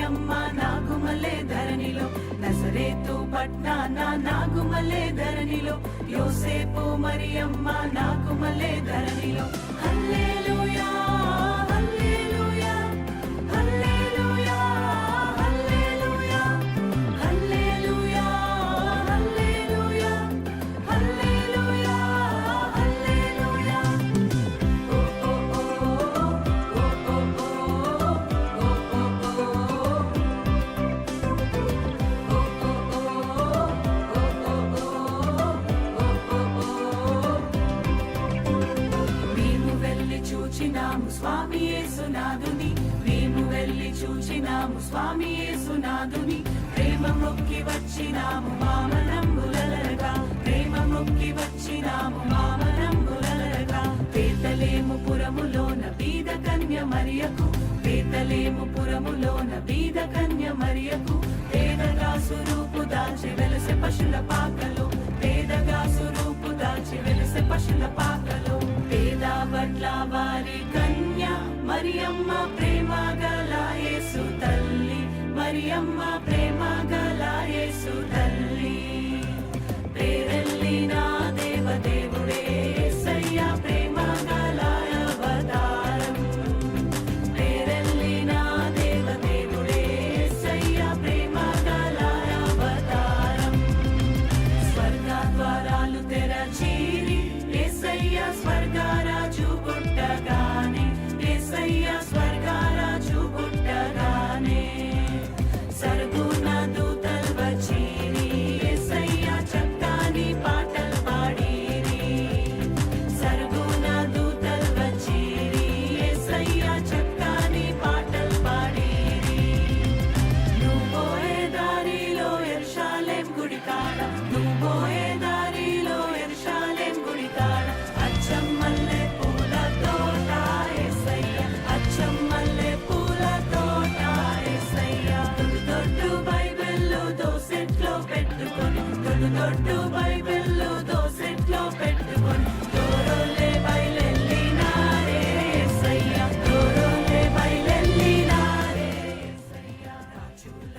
మరియమ్మ నాగుమలే ధరణిలో, నజరేతు పట్నాన నాగుమలే ధరణిలో, యోసేపు మరియమ్మ నాగుమలే ధరణిలో. హల్లెలూయా హల్లెలూయా హల్లెలూయా హల్లెలూయా హల్లెలూయా హల్లెలూయా హల్లెలూయా హల్లెలూయా. ఓ ఓ ఓ ఓ చూచినాము స్వామి యేసునాథుని, మేము వెళ్ళి చూచినాము స్వామి యేసునాథుని, ప్రేమ మొక్కి వచ్చినాము మామనంబులరగా, ప్రేమ మొక్కి వచ్చినాము మామనంబులరగా. బేతలేము పురములోన బీద కన్య మరియకు, బేతలేము పురములోన బీద కన్య మరియకు, పేదగా సురూపు దాల్చి వెలసె పశుల పాకలో, పేదగా సురూపు దాల్చి వెలసె పశుల పాకలో. పేద బట్ల వారి కన్య మరియమ్మ ప్రేమ గల యేసు తల్లి, మరియమ్మ ప్రేమ గల యేసు తల్లి. పేరెల్లిన దేవదేవుడే యేసయ్య ప్రేమ గల అవతారం, పేరెల్లిన దేవదేవుడే యేసయ్య ప్రేమ గల అవతారం. స్వర్గ ద్వారాలు తెరచిరి యేసయ్య స్వర్గరాజు పుట్టగానే, యేసయ్య స్వర్గరాజు పుట్టగానే. సరుగున దూతల్ వచ్చిరి యేసయ్య చక్కని పాటలు పాడిరి, సరుగున దూతల్ వచ్చిరి యేసయ్య చక్కని పాటలు పాడిరి. నువ్వు పోయే దారిలో యెరూషలేం గుడి కాడ, నువ్వు పోయే దారిలో యెరూషలేం గుడి కాడ, అచ్చం మల్లె పూల తోట యేసయ్య, అచ్చం మల్లె పూల తోట యేసయ్య. దొడ్డు బైబిళ్ళు దోసెట్లో పెట్టుకొని, దొడ్డు బైబిళ్ళు దోసెట్లో పెట్టుకొని, దూరోలే బయలెల్లినారే యేసయ్య,